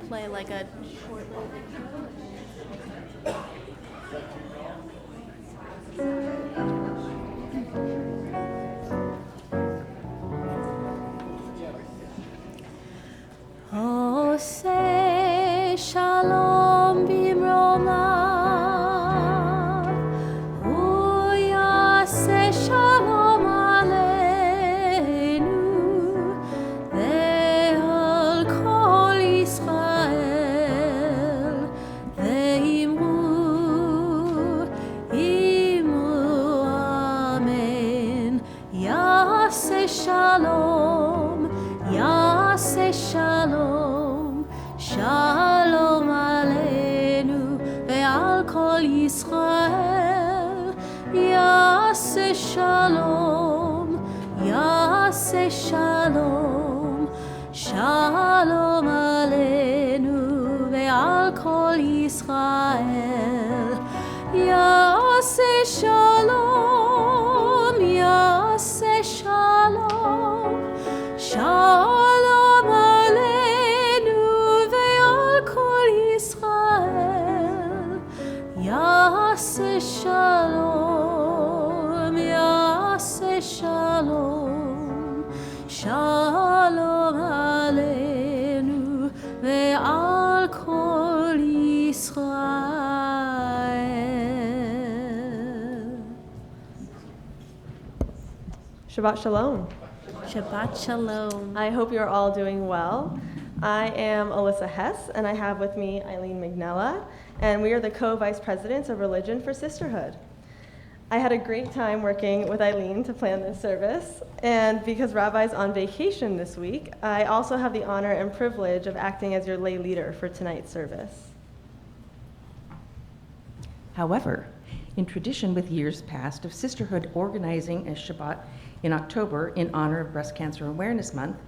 play like a short little Oh, say shalom bimroma. Oh, yeah, say shalom aleinu. Ve'al kol Yisrael. Ve'imru, imru amen. Yaseh shalom, yaseh shalom. Shalom aleinu ve'al kol Yisrael. Yaseh shalom, yaseh shalom. Shalom aleinu ve'al kol Yisrael. Yaseh shalom, yaseh shalom. Shalom aleinu ve'al kol Yisrael. Yaseh shalom, yaseh shalom. Shalom aleinu ve'al kol Yisrael. Shabbat Shalom. Shabbat shalom. I hope you're all doing well. I am Alyssa Hess, and I have with me Eileen Mignella, and we are the co-vice presidents of Religion for Sisterhood. I had a great time working with Eileen to plan this service, and because Rabbi's on vacation this week, I also have the honor and privilege of acting as your lay leader for tonight's service. However, in tradition with years past of Sisterhood organizing a Shabbat in October in honor of Breast Cancer Awareness Month,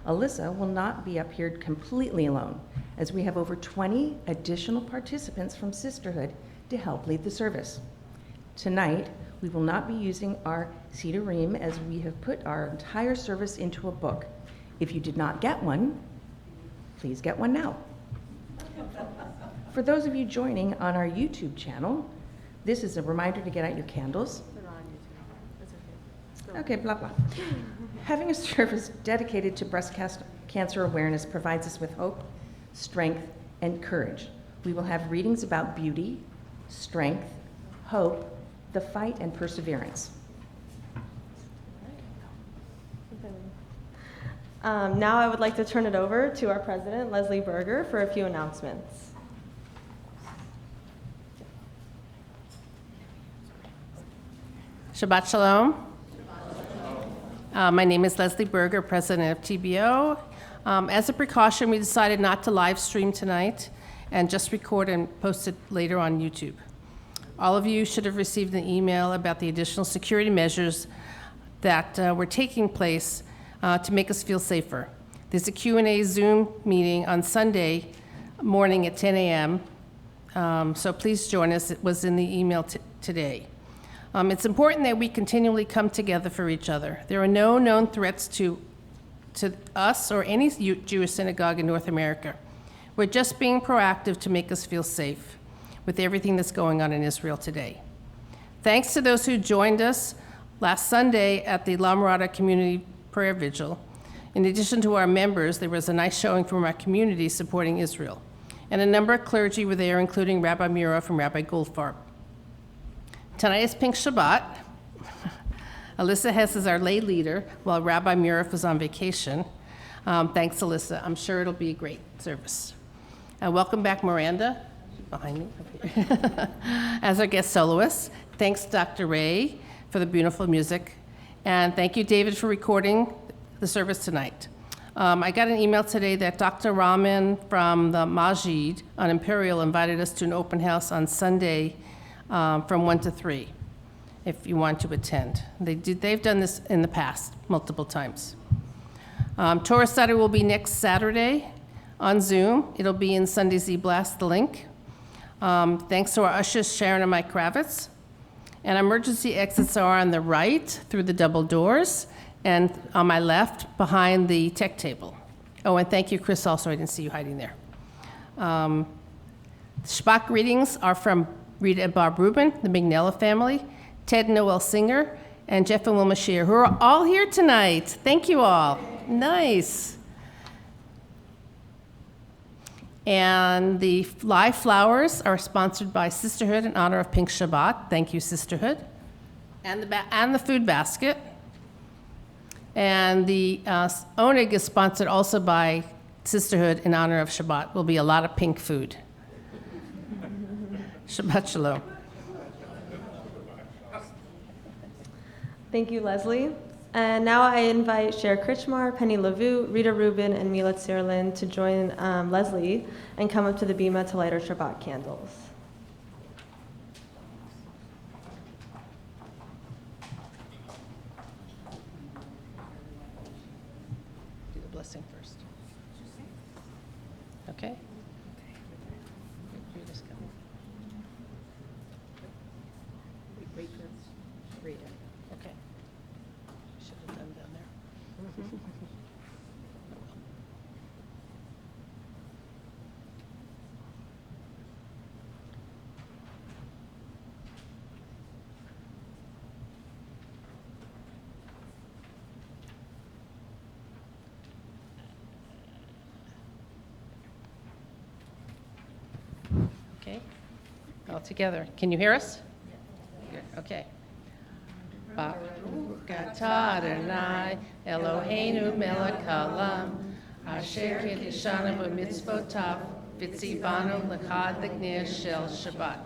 Alyssa will not be up here completely alone, as we have over 20 additional participants from Sisterhood to help lead the service. Tonight, we will not be using our Sidurim, as we have put our entire service into a book. If you did not get one, please get one now. For those of you joining on our YouTube channel, this is a reminder to get out your candles. Okay, blah, blah. Having a service dedicated to breast cancer awareness provides us with hope, strength, and courage. We will have readings about beauty, strength, hope, the fight, and perseverance. Now I would like to turn it over to our president, Leslie Berger, for a few announcements. Shabbat Shalom. My name is Leslie Berger, president of TBO. As a precaution, we decided not to live stream tonight and just record and post it later on YouTube. All of you should have received an email about the additional security measures that were taking place to make us feel safer. There's a Q&A Zoom meeting on Sunday morning at 10 a.m., so please join us. It was in the email today. It's important that we continually come together for each other. There are no known threats to us or any Jewish synagogue in North America. We're just being proactive to make us feel safe with everything that's going on in Israel today. Thanks to those who joined us last Sunday at the La Miranda Community Prayer Vigil. In addition to our members, there was a nice showing from our community supporting Israel. And a number of clergy were there, including Rabbi Mura from Rabbi Goldfarb. Tonight is Pink Shabbat. Alyssa Hess is our lay leader, while Rabbi Mura was on vacation. Thanks, Alyssa. I'm sure it'll be a great service. Welcome back, Miranda, behind me, up here, as our guest soloist. Thanks, Dr. Ray, for the beautiful music. And thank you, David, for recording the service tonight. I got an email today that Dr. Rahman from the Majid on Imperial invited us to an open house on Sunday from 1 to 3, if you want to attend. They've done this in the past, multiple times. Torah study will be next Saturday on Zoom. It'll be in Sunday's e-blast, the link. Thanks to our ushers, Sharon and Mike Kravitz. And emergency exits are on the right through the double doors, and on my left behind the tech table. Oh, and thank you, Chris, also. I didn't see you hiding there. Shabbat greetings are from Rita and Bob Rubin, the McNella family, Ted and Noel Singer, and Jeff and Wilma Shear, who are all here tonight. Thank you all. Nice. And the live flowers are sponsored by Sisterhood in honor of Pink Shabbat. Thank you, Sisterhood. And the food basket. And the Oneg is sponsored also by Sisterhood in honor of Shabbat. Will be a lot of pink food. Shabbat Shalom. Thank you, Leslie. And now I invite Cher Kritchmar, Penny Lavu, Rita Rubin, and Mila Tsirlin to join Leslie and come up to the bima to light our Shabbat candles. Do the blessing first. Okay? Rita's coming. Rita. Okay. Should have done down there. Okay. All together. Can you hear us? Good. Okay. Baruch atah Adonai Eloheinu melech haolam asher kiddushanu b'mitzvotav v'tzivanu l'chad l'gnir shel Shabbat.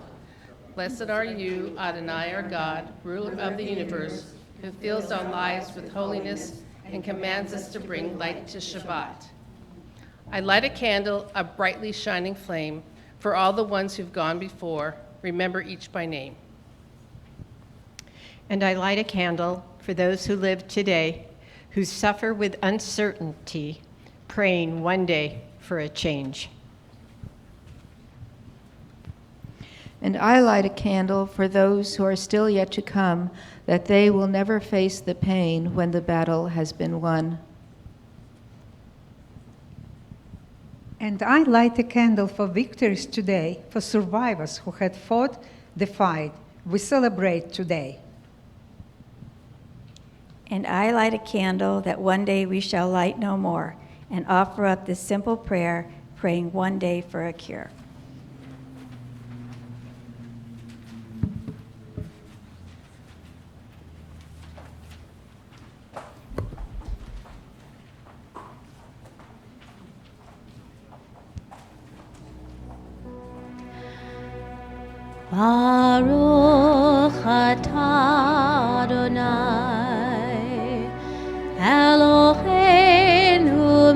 Blessed are you, Adonai our God, ruler of the universe, who fills our lives with holiness and commands us to bring light to Shabbat. I light a candle, a brightly shining flame, for all the ones who've gone before. Remember each by name. And I light a candle for those who live today, who suffer with uncertainty, praying one day for a change. And I light a candle for those who are still yet to come, that they will never face the pain when the battle has been won. And I light a candle for victories today, for survivors who had fought the fight. We celebrate today. And I light a candle that one day we shall light no more, and offer up this simple prayer, praying one day for a cure. Baruch atah Adonai Eloheinu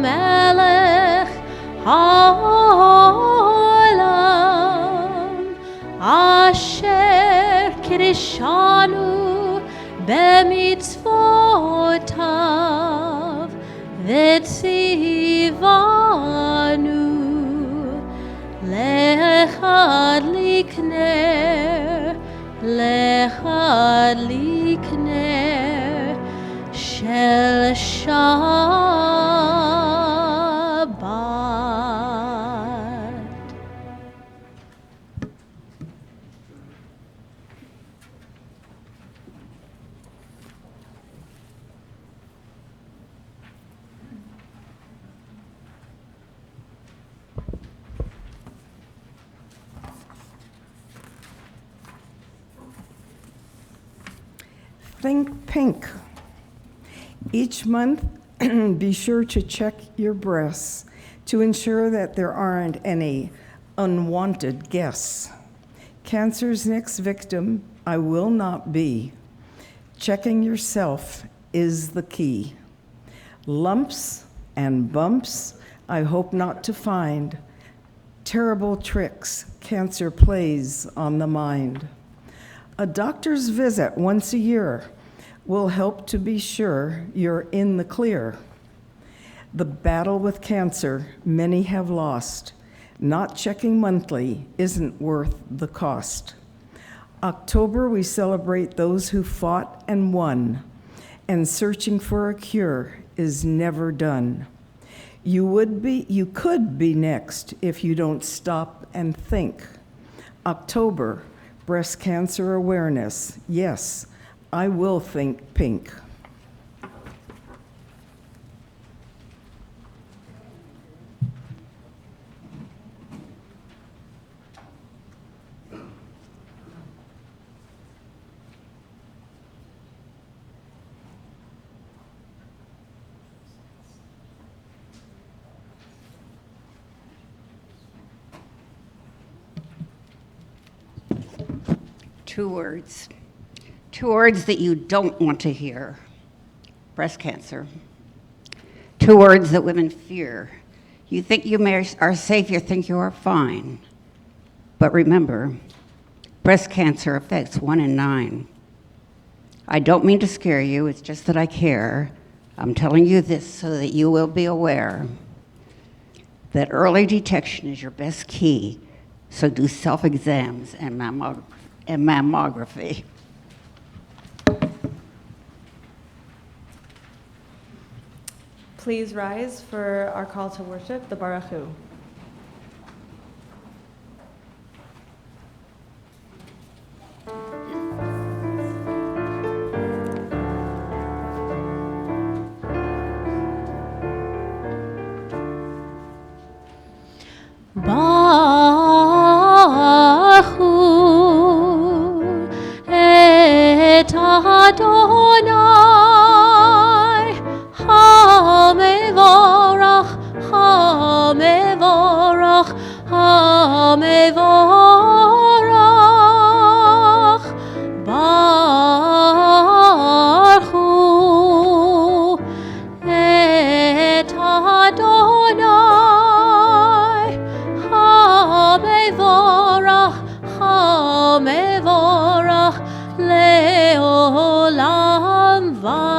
melech haolam asher kiddushanu b'mitzvotav v'tzivanu Lechad likner shel Shabbat. Think pink. Each month, be sure to check your breasts to ensure that there aren't any unwanted guests. Cancer's next victim, I will not be. Checking yourself is the key. Lumps and bumps, I hope not to find. Terrible tricks cancer plays on the mind. A doctor's visit once a year will help to be sure you're in the clear. The battle with cancer many have lost. Not checking monthly isn't worth the cost. October, we celebrate those who fought and won, and searching for a cure is never done. You could be next if you don't stop and think. October, breast cancer awareness. Yes, I will think pink. Two words. Two words that you don't want to hear. Breast cancer. Two words that women fear. You think you are safe, you think you are fine. But remember, breast cancer affects 1 in 9. I don't mean to scare you, it's just that I care. I'm telling you this so that you will be aware that early detection is your best key, so do self-exams and mammography. Please rise for our call to worship, the Baruch Hu. Baruch et Adonai HaMevorach HaMevorach HaMevorach Baruch et Adonai HaMevorach HaMevorach Leolam Vaed.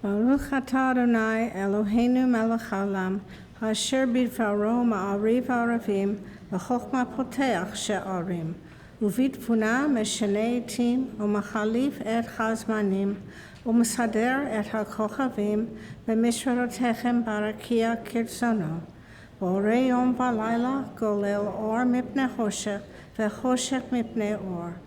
Baruch atah Adonai Eloheinu melech haolam, asher bidvaro ma'ariv aravim, v'chokhmah poteach she'arim, uvitfuna meshaneh etim, umachalif et chazmanim, umesader et hakochavim, b'mishvarotechem barakia kirtzono. Borei yom v'layla golel or mipnei choshech, v'choshech mipnei or.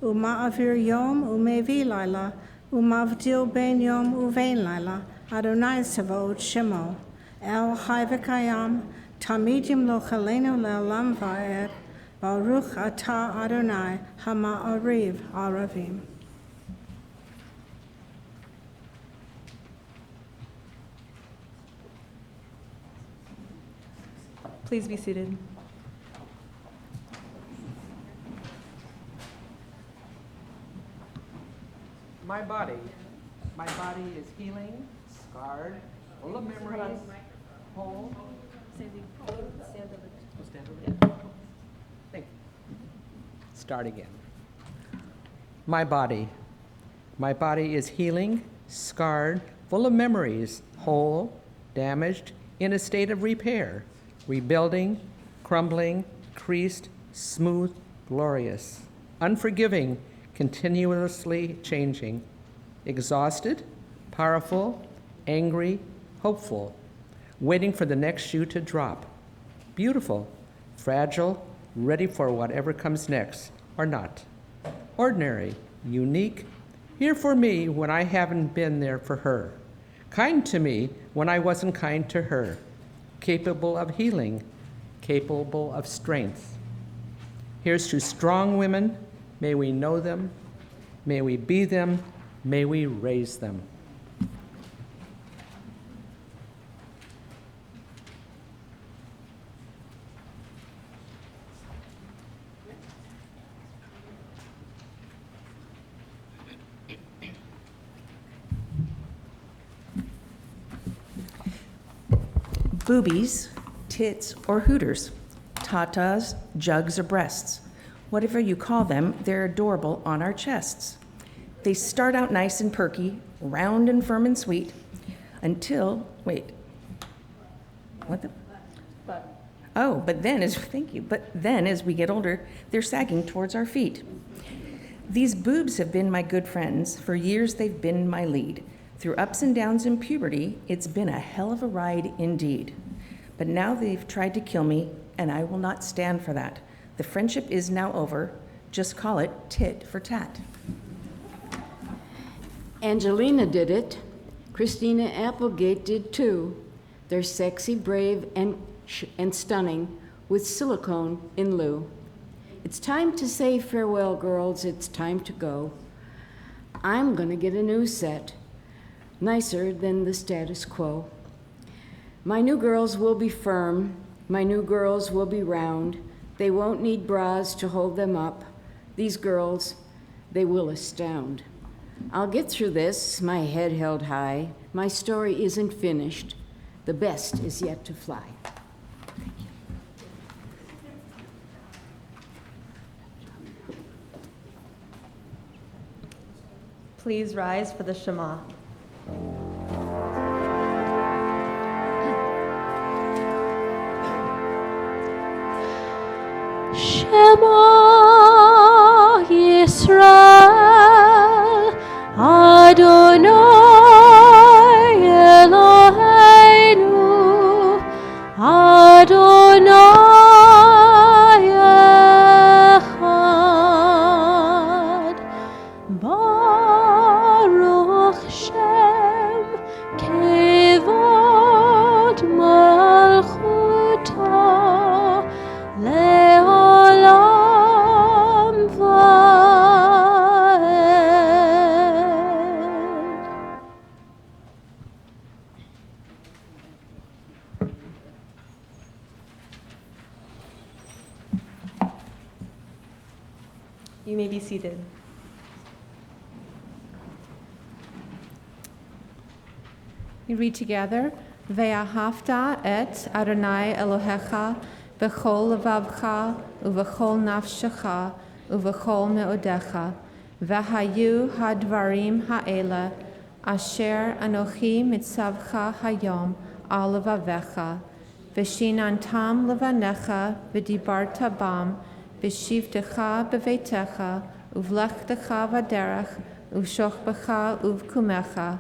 Uma'avir yom umevi layla, umavdil ben yom uvein layla, Adonai Tzavaot Shemo. El Chai v'Kayam, Tamid Yimloch Aleinu Le'olam Va'ed, Baruch Atah Adonai HaMa'ariv Aravim. Please be seated. My body is healing, scarred, full of memories, whole. Stand over. Thank you. Start again. My body is healing, scarred, full of memories, whole, damaged, in a state of repair, rebuilding, crumbling, creased, smooth, glorious, unforgiving, continuously changing, exhausted, powerful, angry, hopeful, waiting for the next shoe to drop, beautiful, fragile, ready for whatever comes next, or not, ordinary, unique, here for me when I haven't been there for her, kind to me when I wasn't kind to her, capable of healing, capable of strength. Here's to strong women. May we know them, may we be them, may we raise them. Boobies, tits, or hooters, tatas, jugs, or breasts. Whatever you call them, they're adorable on our chests. They start out nice and perky, round and firm and sweet, until What the? Oh, but then thank you, but then as we get older, they're sagging towards our feet. These boobs have been my good friends. For years, they've been my lead. Through ups and downs in puberty, it's been a hell of a ride indeed. But now they've tried to kill me, and I will not stand for that. The friendship is now over. Just call it tit for tat. Angelina did it. Christina Applegate did too. They're sexy, brave, and stunning with silicone in lieu. It's time to say farewell, girls. It's time to go. I'm gonna get a new set, nicer than the status quo. My new girls will be firm. My new girls will be round. They won't need bras to hold them up. These girls, they will astound. I'll get through this, my head held high. My story isn't finished. The best is yet to fly. Please rise for the Shema. Shema Yisrael Adonai Eloheinu Adonai Echad Baruch Shem Kevod Malchuta Le'olam Va'ed. You may be seated. We read together, Ve'ahavta et Adonai Elohecha v'chol levavcha uv'chol nafshecha uv'chol me'odecha v'hayu hadvarim ha'ela asher anochi mitzavcha hayom al levavecha v'shinantam levanecha v'dibarta bam v'shivtecha b'veitecha uv'lechtecha v'derech uv'shochbecha uv'kumecha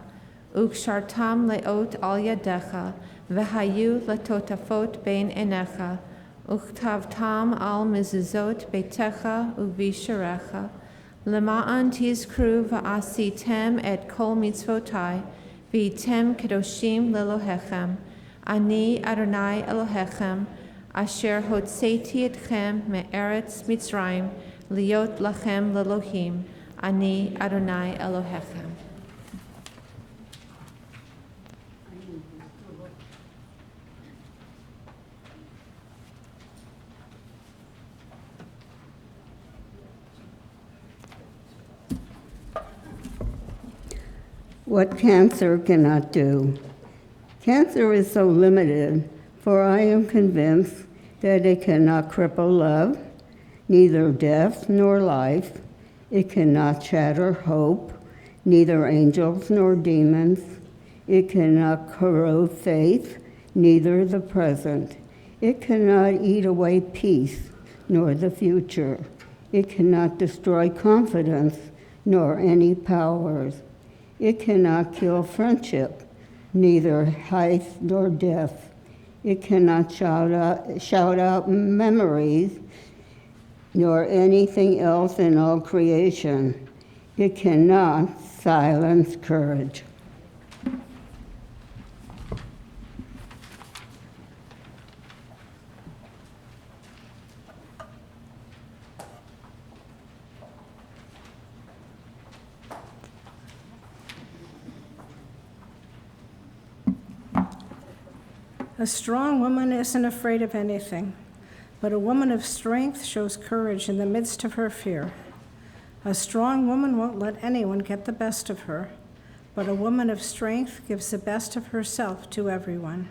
Ukshartam leot al yadecha, v'hayu letotafot bein enecha, uktavtam al mezuzot beitecha uvisharecha, lema'an tizkru v'asitem et kol mitzvotai, v'item kedoshim lelohechem, ani Adonai Elohechem, asher hotzeti etchem me'eretz Mitzrayim, liot lachem lelohim, ani Adonai Elohechem. What cancer cannot do. Cancer is so limited, for I am convinced that it cannot cripple love, neither death nor life. It cannot shatter hope, neither angels nor demons. It cannot corrode faith, neither the present. It cannot eat away peace, nor the future. It cannot destroy confidence, nor any powers. It cannot kill friendship, neither height nor depth. It cannot shout out memories, nor anything else in all creation. It cannot silence courage. A strong woman isn't afraid of anything, but a woman of strength shows courage in the midst of her fear. A strong woman won't let anyone get the best of her, but a woman of strength gives the best of herself to everyone.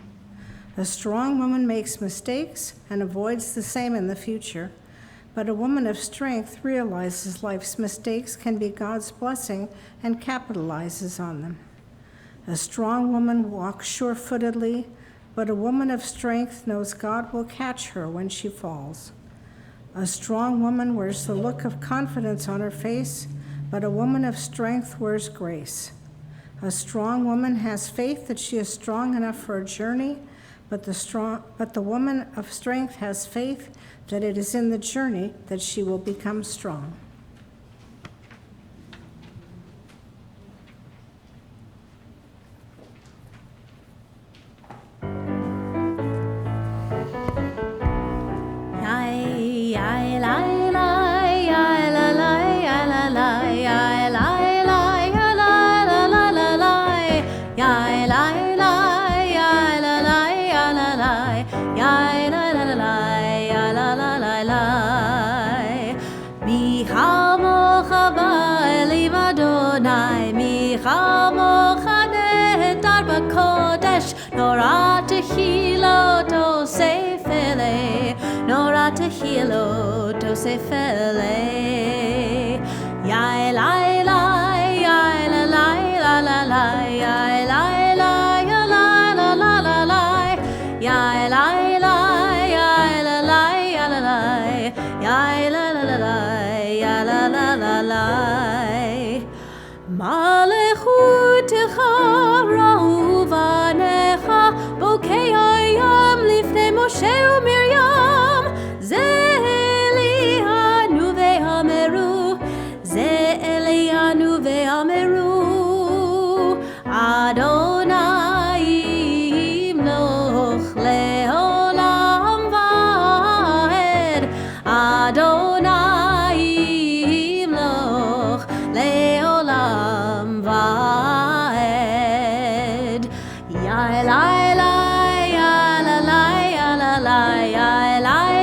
A strong woman makes mistakes and avoids the same in the future, but a woman of strength realizes life's mistakes can be God's blessing and capitalizes on them. A strong woman walks sure-footedly, but a woman of strength knows God will catch her when she falls. A strong woman wears the look of confidence on her face, but a woman of strength wears grace. A strong woman has faith that she is strong enough for a journey, but the woman of strength has faith that it is in the journey that she will become strong. Hilo to se fele, ya la la ya la la la la la ya la la ya la la la la la ya la la ya la la ya la la ya la la la la ya la la la la Malechutecha rauvanecha bokei hayam lifnei Moshe uMiriam Elianu ve'ameru Adonai imloch leolam va'ed Adonai imloch leolam va'ed Ya Elai Ya la la ya la la ya Elai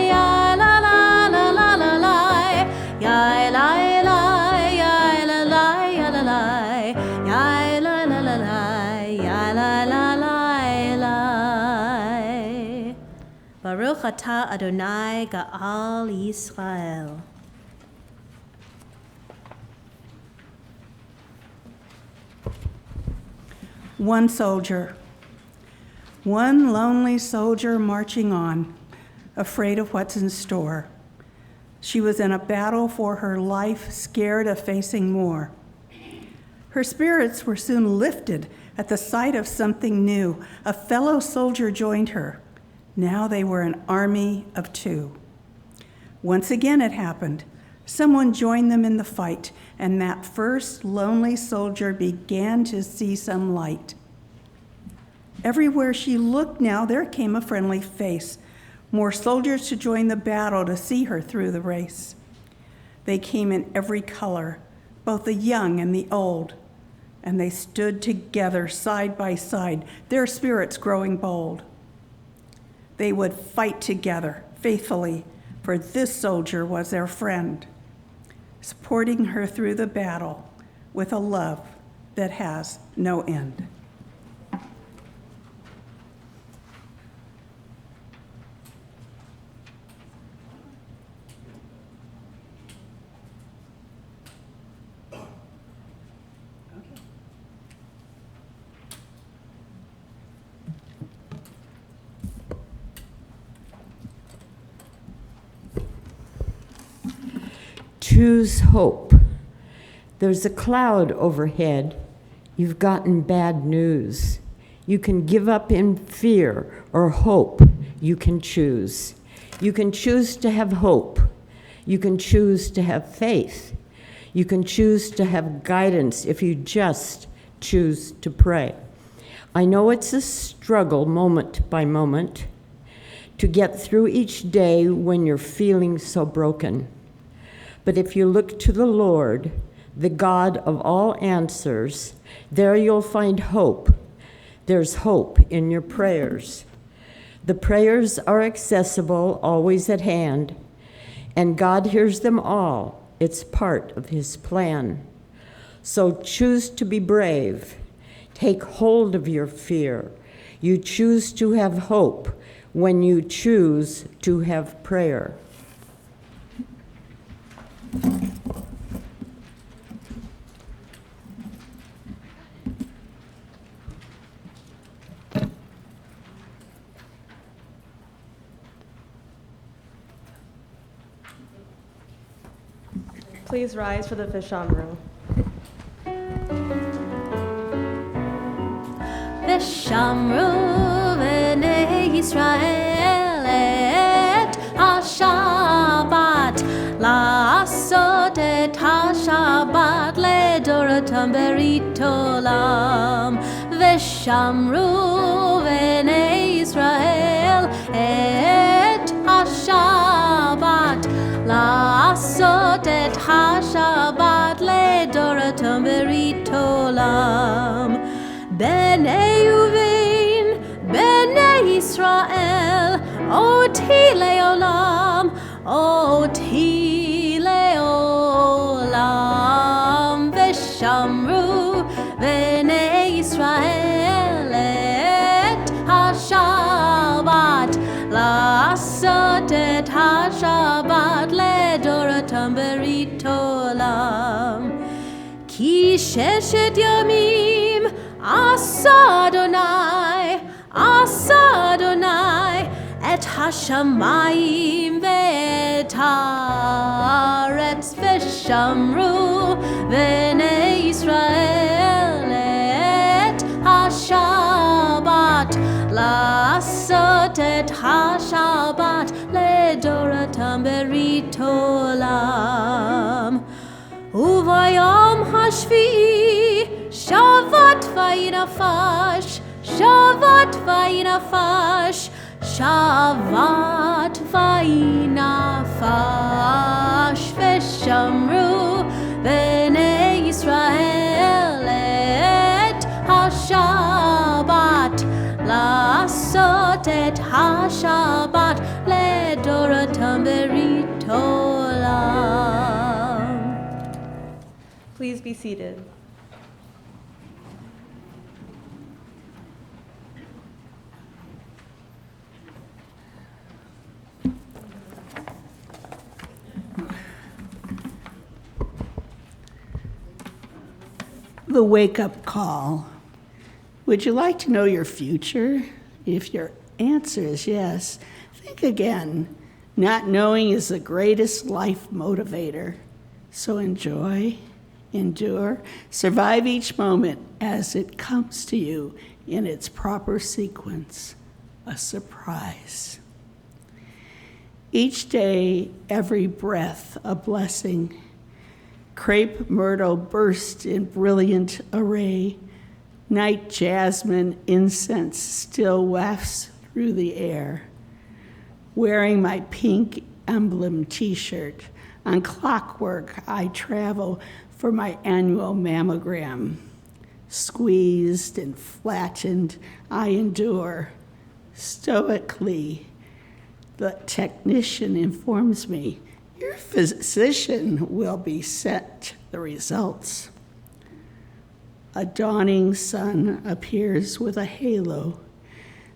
Baruch atah Adonai Ga'al Yisrael. One soldier, one lonely soldier marching on, afraid of what's in store. She was in a battle for her life, scared of facing more. Her spirits were soon lifted at the sight of something new. A fellow soldier joined her. Now they were an army of two. Once again it happened. Someone joined them in the fight, and that first lonely soldier began to see some light. Everywhere she looked now, there came a friendly face. More soldiers to join the battle to see her through the race. They came in every color, both the young and the old, and they stood together side by side, their spirits growing bold. They would fight together faithfully, for this soldier was their friend, supporting her through the battle with a love that has no end. Choose hope. There's a cloud overhead. You've gotten bad news. You can give up in fear or hope. You can choose. You can choose to have hope. You can choose to have faith. You can choose to have guidance if you just choose to pray. I know it's a struggle moment by moment to get through each day when you're feeling so broken. But if you look to the Lord, the God of all answers, there you'll find hope. There's hope in your prayers. The prayers are accessible, always at hand, and God hears them all. It's part of his plan. So choose to be brave. Take hold of your fear. You choose to have hope when you choose to have prayer. Please rise for the Vishamru. Vishamru v'nei Yisrael et ha-Shabbat la'asot et ha-Shabbat ledoratam berit olam. Vishamru v'nei Yisrael et ha-Shabbat la'asot et ha-Shabbat ledoratam berit olam. B'nei Uvin, B'nei Yisrael, oti le'olam, oti le'olam. V'shamru B'nei Yisrael et ha-Shabbat, la'asot et ha-Shabbat le'doratam berit olam. Ki sheshet yamim Asa Adonai, et hashamayim ve'et haaretz v'shamru v'nei Yisrael et ha-Shabbat la'asot et ha-Shabbat ledoratam berit olam. Uvayom hashvi'i Shavat vayinafash, Shavat vayinafash, Shavat vayinafash. V'shamru b'nei Yisrael et ha-Shabbat la'asot et ha-Shabbat ledoratam berit olam. Please be seated. The wake-up call. Would you like to know your future? If your answer is yes, think again. Not knowing is the greatest life motivator. So enjoy, endure, survive each moment as it comes to you in its proper sequence, a surprise. Each day, every breath, a blessing. Crepe myrtle burst in brilliant array. Night jasmine incense still wafts through the air. Wearing my pink emblem t-shirt, on clockwork I travel for my annual mammogram. Squeezed and flattened, I endure. Stoically, the technician informs me, your physician will be sent the results. A dawning sun appears with a halo.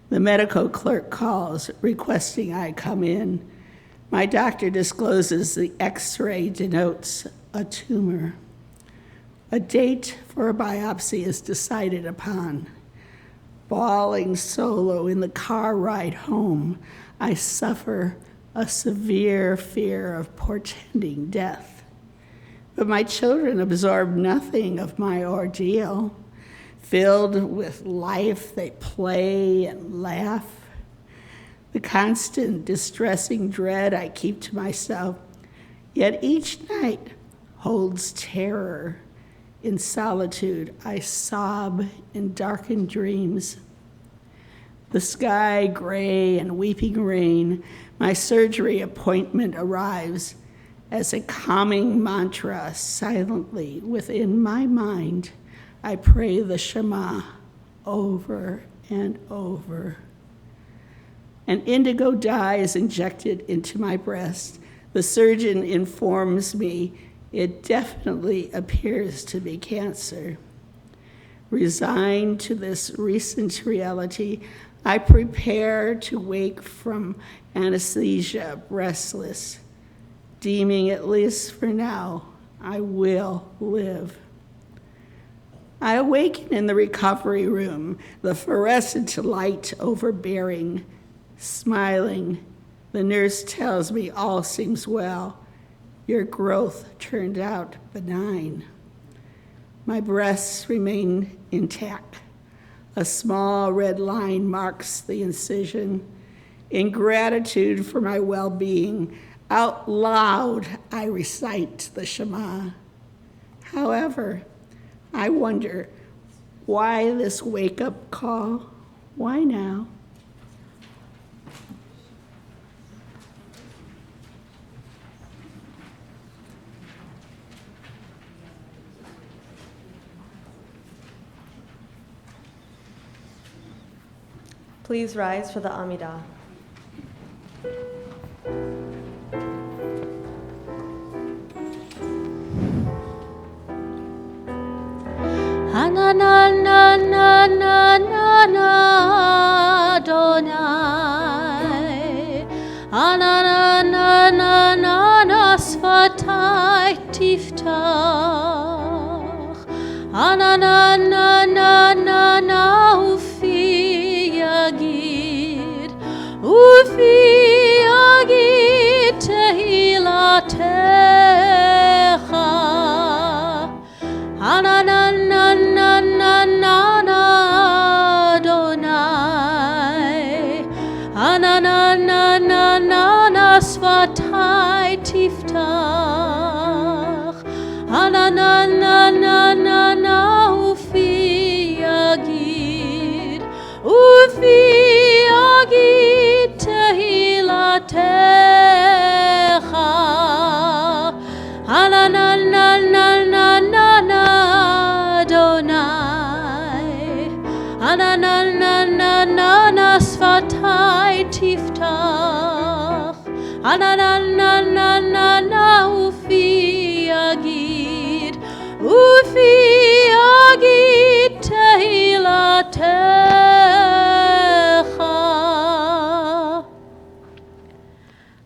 The medical clerk calls, requesting I come in. My doctor discloses the x-ray denotes a tumor. A date for a biopsy is decided upon. Bawling solo in the car ride home, I suffer a severe fear of portending death. But my children absorb nothing of my ordeal. Filled with life, they play and laugh. The constant distressing dread I keep to myself, yet each night holds terror. In solitude, I sob in darkened dreams. The sky gray and weeping rain, my surgery appointment arrives as a calming mantra silently within my mind. I pray the Shema over and over. An indigo dye is injected into my breast. The surgeon informs me it definitely appears to be cancer. Resigned to this recent reality, I prepare to wake from anesthesia, breathless, deeming at least for now I will live. I awaken in the recovery room, the fluorescent light overbearing. Smiling, the nurse tells me all seems well. Your growth turned out benign. My breasts remain intact. A small red line marks the incision. In gratitude for my well-being, out loud I recite the Shema. However, I wonder, why this wake-up call? Why now? Please rise for the Amidah. Hananana Adonai, Hananana Sfatai Tiftach, Hananana Ufi Yagid Tehilatecha, Hananana Adonai, Hananana Sfatai Tiftach, Hananana Ufi Yagid Tehilatecha, Hananana Adonai, Hananana Sfatai Tiftach, Hananana Ufi Yagid Tehilatecha.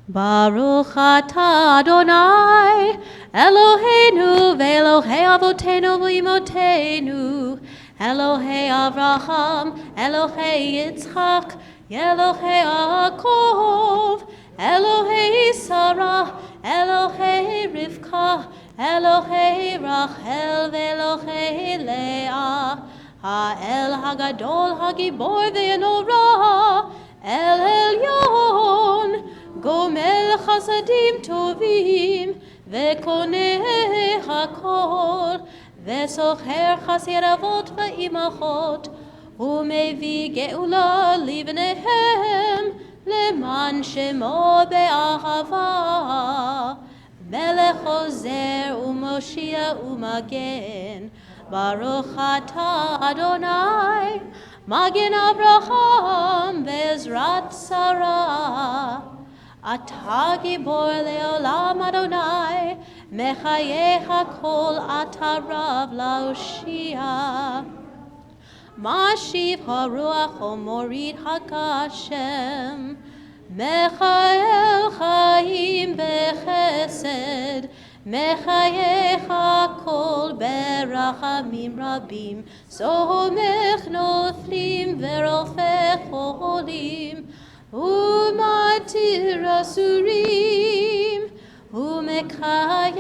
Baruch atah Adonai, Eloheinu ve'Elohei avotenu v'imotenu, Elohei Avraham, Elohei Yitzchak, Elohei Yaakov, Elohei Sarah, Elohei Rivka, Elohei Rachel ve'Elohei Leah, Ha'el Hagadol Hagibor ve'Enora, El Elyon, Gomel Chasadim Tovim, Ve'koneh Hakol, Ve'socher Chasiravot Ve'imachot, Umevi Geula Livnehem, Leman Shemo Be'ahava, Melech Ozer Umoshia Umagen, Baruch atah Adonai, Magen Abraham Ve'ezrat Sarah, Atah Gibor Le'olam Adonai, Mechayeh HaKol Atah Rav Laoshia, Mashiv HaRuach Omorid HaKashem, Mechael Chaim Bechesed, Mechayeh HaKol Berachamim Rabim, Somech Noflim Verofech Cholim, Umatir Asurim, Umekayem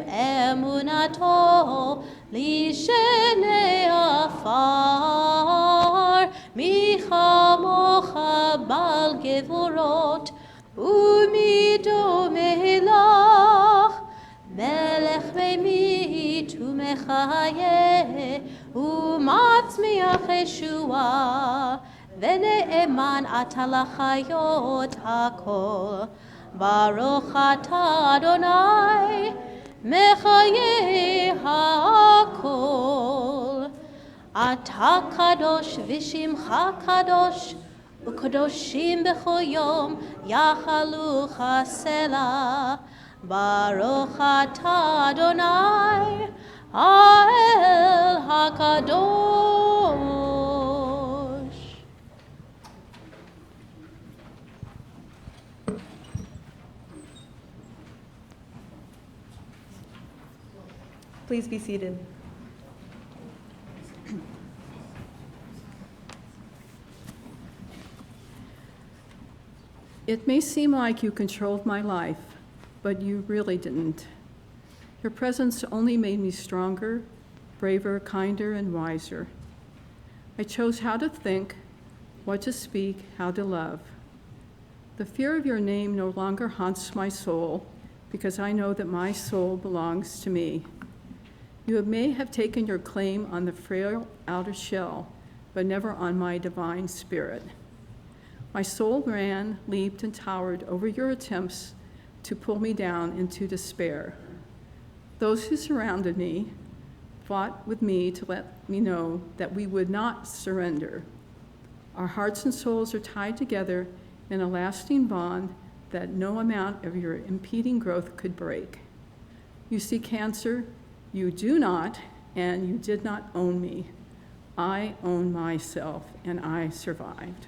Emunato, Lishene Afar, Micha Mocha Bal Gevurot, Umido Melach, Melech Memit Umechaye, Umatzmiach Yeshua, Vene'eman Atalachayot HaKol, Baruch atah Adonai, Mechayeh HaKol, Atah Kadosh V'Shimcha Kadosh, U'Kadoshim B'chol Yom Yachalu Chasela, Baruch atah Adonai, Ha'el HaKadosh. Please be seated. It may seem like you controlled my life, but you really didn't. Your presence only made me stronger, braver, kinder, and wiser. I chose how to think, what to speak, how to love. The fear of your name no longer haunts my soul, because I know that my soul belongs to me. You may have taken your claim on the frail outer shell, but never on my divine spirit. My soul ran, leaped, and towered over your attempts to pull me down into despair. Those who surrounded me fought with me to let me know that we would not surrender. Our hearts and souls are tied together in a lasting bond that no amount of your impeding growth could break. You see, Cancer, you do not, and you did not own me. I own myself, and I survived.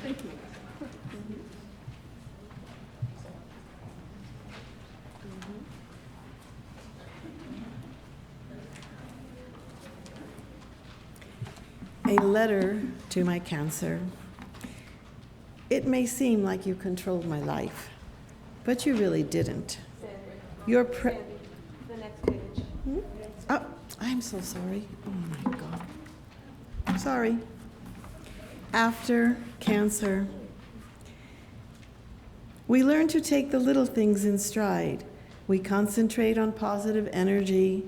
Thank you. A letter to my Cancer. It may seem like you controlled my life, but you really didn't. Your the next page. Oh, I'm so sorry. Oh my God. Sorry. After Cancer, we learn to take the little things in stride. We concentrate on positive energy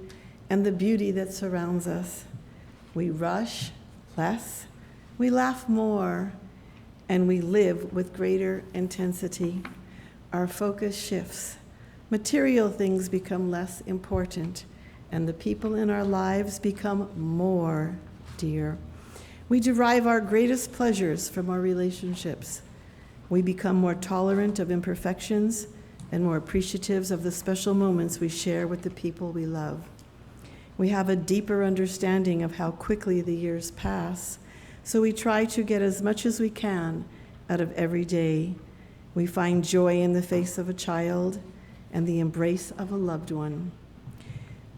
and the beauty that surrounds us. We rush less, we laugh more, and we live with greater intensity. Our focus shifts. Material things become less important, and the people in our lives become more dear. We derive our greatest pleasures from our relationships. We become more tolerant of imperfections and more appreciative of the special moments we share with the people we love. We have a deeper understanding of how quickly the years pass, so we try to get as much as we can out of every day. We find joy in the face of a child and the embrace of a loved one,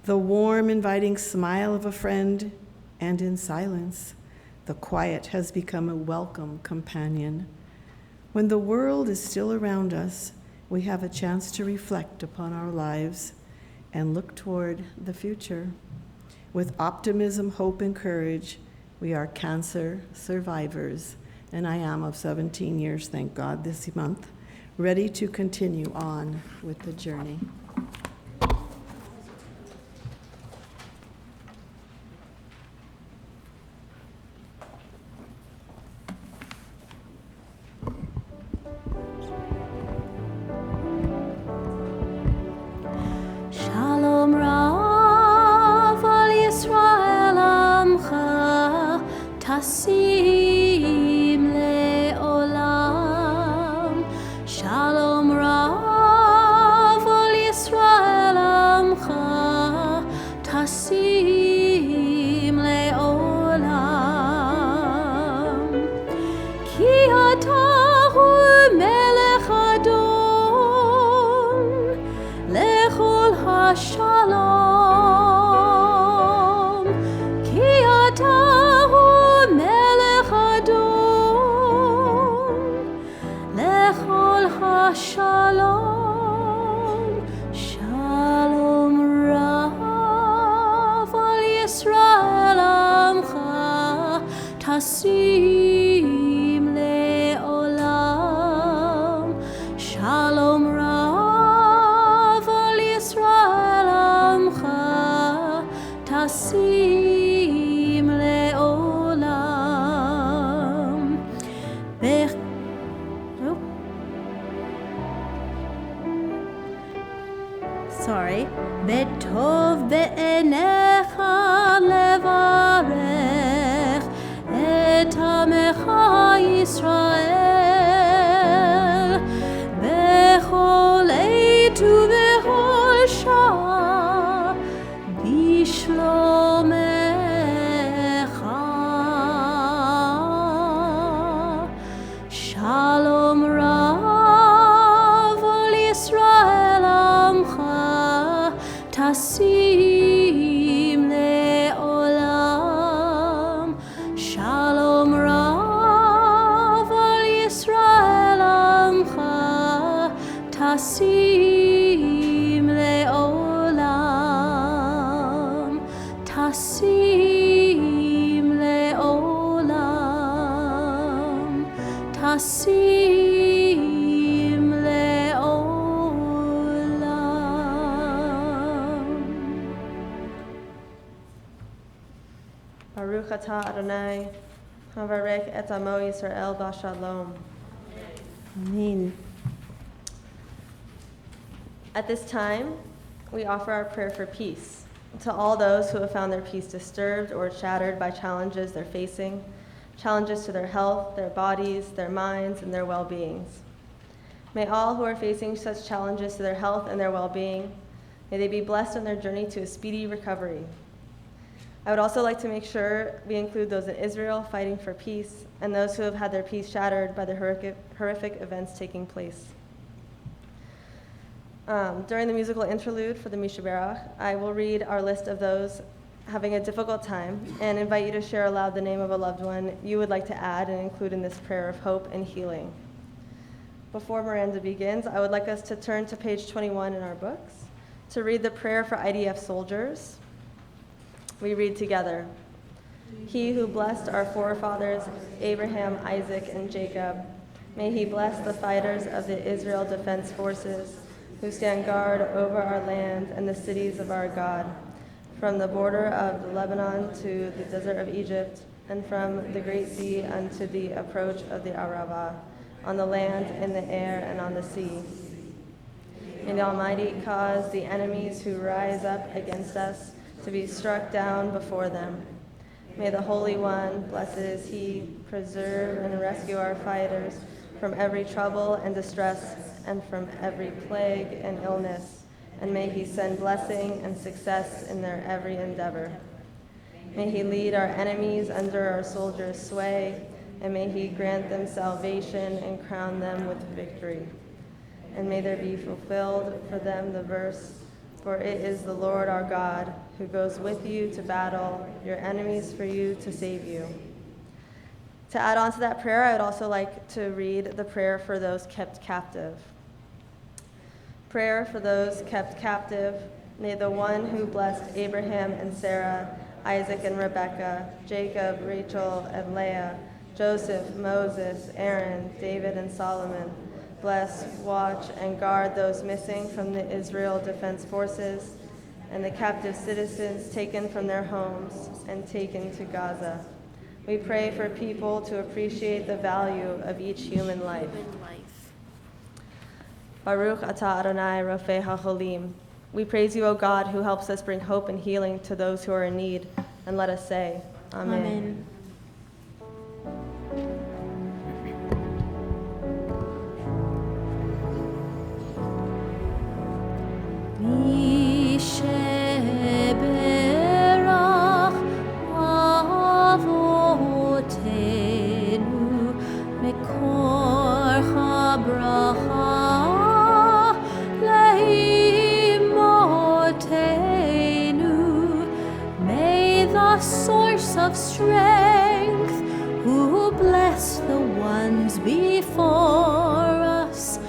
the warm, inviting smile of a friend, and in silence, the quiet has become a welcome companion. When the world is still around us, we have a chance to reflect upon our lives and look toward the future. With optimism, hope, and courage, we are Cancer survivors, and I am of 17 years, thank God, this month, ready to continue on with the journey. Shalom Rav al Yisrael Amcha Tasim Le'olam. Shalom Rav al Yisrael Amcha Tasim Le'olam. Ki ata hu melech adon lechol hashalom. Ki ata hu melech adon lechol hashalom. Shalom Rav al Yisrael Amcha Tasim Le'olam. Shalom Rav al Yisrael Amcha Tasim Le'olam. Sorry. Betov be'enecha levarech et tasim le'olam, tasim le'olam, tasim le'olam. Baruch atah Adonai, havarech et amo Yisrael b'shalom. Amen. At this time, we offer our prayer for peace to all those who have found their peace disturbed or shattered by challenges they're facing, challenges to their health, their bodies, their minds, and their well-beings. May all who are facing such challenges to their health and their well-being, may they be blessed on their journey to a speedy recovery. I would also like to make sure we include those in Israel fighting for peace and those who have had their peace shattered by the horrific events taking place. During the musical interlude for the Mishaberach, I will read our list of those having a difficult time and invite you to share aloud the name of a loved one you would like to add and include in this prayer of hope and healing. Before Miranda begins, I would like us to turn to page 21 in our books to read the prayer for IDF soldiers. We read together. He who blessed our forefathers, Abraham, Isaac, and Jacob, may he bless the fighters of the Israel Defense Forces who stand guard over our land and the cities of our God, from the border of the Lebanon to the desert of Egypt, and from the great sea unto the approach of the Arabah, on the land, in the air, and on the sea. May the Almighty cause the enemies who rise up against us to be struck down before them. May the Holy One, blessed is He, preserve and rescue our fighters from every trouble and distress and from every plague and illness, and may He send blessing and success in their every endeavor. May He lead our enemies under our soldiers' sway, and may He grant them salvation and crown them with victory. And may there be fulfilled for them the verse, for it is the Lord our God who goes with you to battle, your enemies for you to save you. To add on to that prayer, I would also like to read the prayer for those kept captive. Prayer for those kept captive. May the one who blessed Abraham and Sarah, Isaac and Rebekah, Jacob, Rachel and Leah, Joseph, Moses, Aaron, David and Solomon, bless, watch, and guard those missing from the Israel Defense Forces and the captive citizens taken from their homes and taken to Gaza. We pray for people to appreciate the value of each human life. Baruch atah Adonai Rofei HaCholim. We praise you, O God, who helps us bring hope and healing to those who are in need. And let us say, Amen. Of strength, who bless the ones before us,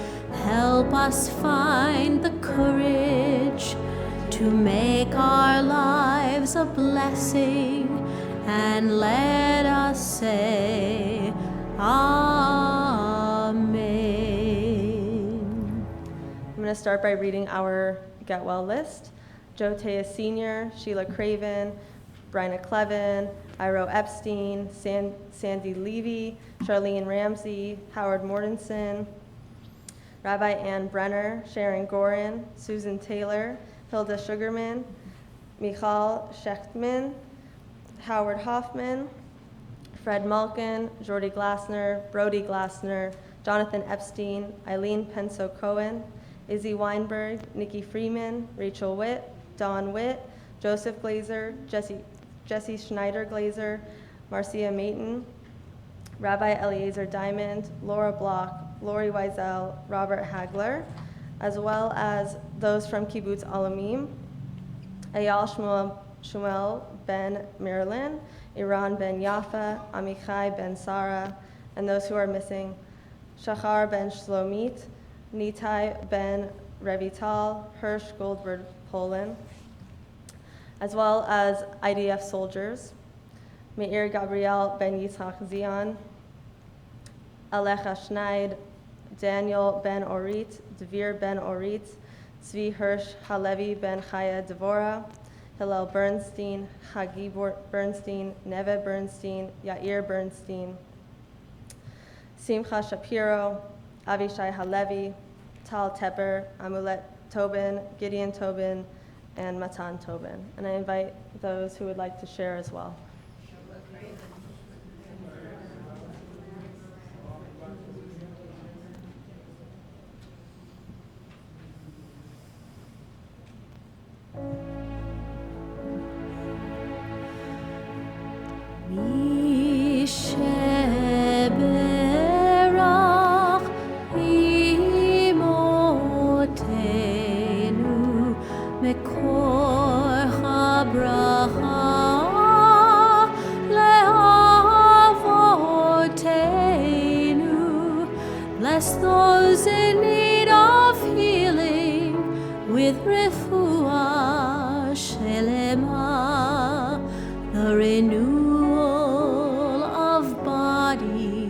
help us find the courage to make our lives a blessing, and let us say, Amen. I'm going to start by reading our Get Well list. Joe Teas Sr., Sheila Craven, Bryna Clevin, Iro Epstein, Sandy Levy, Charlene Ramsey, Howard Mortensen, Rabbi Ann Brenner, Sharon Gorin, Susan Taylor, Hilda Sugarman, Michal Shechtman, Howard Hoffman, Fred Malkin, Jordy Glassner, Brody Glassner, Jonathan Epstein, Eileen Penso-Cohen, Izzy Weinberg, Nikki Freeman, Rachel Witt, Dawn Witt, Joseph Glazer, Jesse Schneider Glazer, Marcia Mayton, Rabbi Eliezer Diamond, Laura Block, Lori Wiesel, Robert Hagler, as well as those from Kibbutz Alamim, Eyal Shmuel ben Marilyn, Iran ben Yafa, Amichai ben Sarah, and those who are missing, Shachar ben Shlomit, Nitai Ben Revital, Hirsch Goldberg, Poland, as well as IDF soldiers, Meir Gabriel Ben Yitzhak Zion, Alecha Schneid, Daniel Ben Orit, Devir Ben Orit, Zvi Hirsch Halevi Ben Chaya Devora, Hillel Bernstein, Hagi Bernstein, Neve Bernstein, Yair Bernstein, Simcha Shapiro, Avishai Halevi, Tal Tepper, Amulet Tobin, Gideon Tobin, and Matan Tobin. And I invite those who would like to share as well. Bless those in need of healing with refuah shelema, the renewal of body,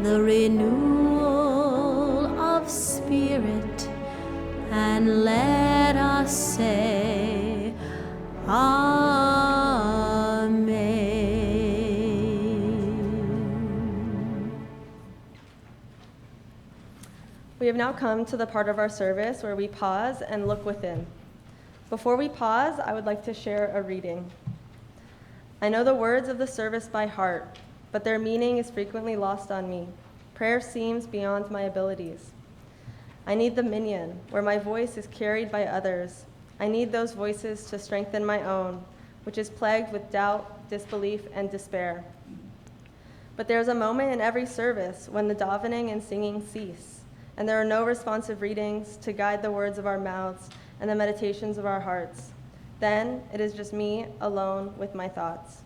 the renewal of spirit, and let us say, Amen. We have now come to the part of our service where we pause and look within. Before we pause, I would like to share a reading. I know the words of the service by heart, but their meaning is frequently lost on me. Prayer seems beyond my abilities. I need the minyan, where my voice is carried by others. I need those voices to strengthen my own, which is plagued with doubt, disbelief, and despair. But there is a moment in every service when the davening and singing cease, and there are no responsive readings to guide the words of our mouths and the meditations of our hearts. Then it is just me alone with my thoughts.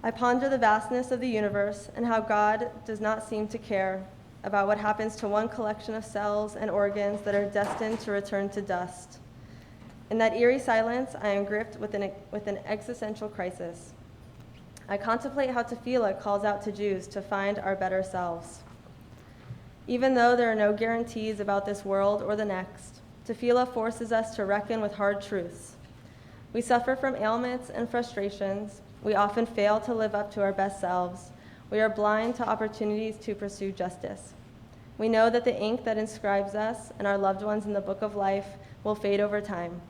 I ponder the vastness of the universe and how God does not seem to care about what happens to one collection of cells and organs that are destined to return to dust. In that eerie silence, I am gripped with an existential crisis. I contemplate how Tefillah calls out to Jews to find our better selves. Even though there are no guarantees about this world or the next, Tefillah forces us to reckon with hard truths. We suffer from ailments and frustrations. We often fail to live up to our best selves. We are blind to opportunities to pursue justice. We know that the ink that inscribes us and our loved ones in the book of life will fade over time.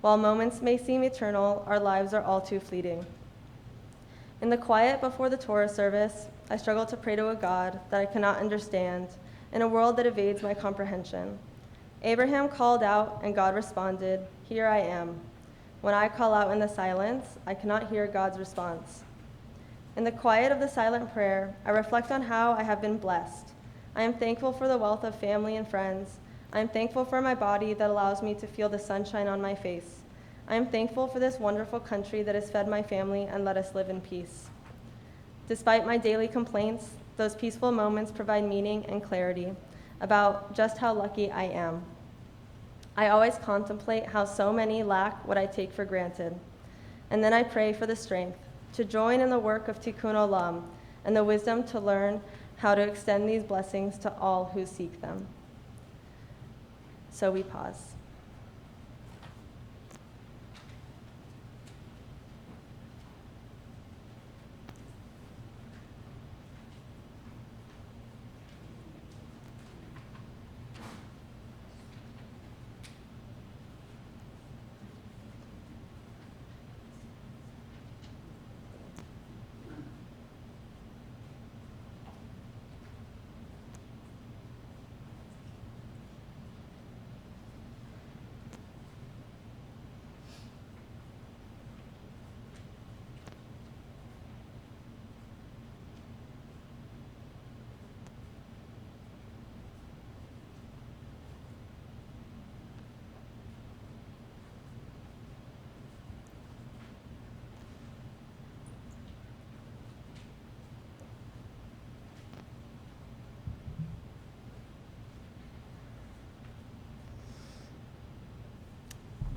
While moments may seem eternal, our lives are all too fleeting. In the quiet before the Torah service, I struggle to pray to a God that I cannot understand, in a world that evades my comprehension. Abraham called out, and God responded, "Here I am." When I call out in the silence, I cannot hear God's response. In the quiet of the silent prayer, I reflect on how I have been blessed. I am thankful for the wealth of family and friends. I am thankful for my body that allows me to feel the sunshine on my face. I am thankful for this wonderful country that has fed my family and let us live in peace. Despite my daily complaints, those peaceful moments provide meaning and clarity about just how lucky I am. I always contemplate how so many lack what I take for granted. And then I pray for the strength to join in the work of Tikkun Olam and the wisdom to learn how to extend these blessings to all who seek them. So we pause.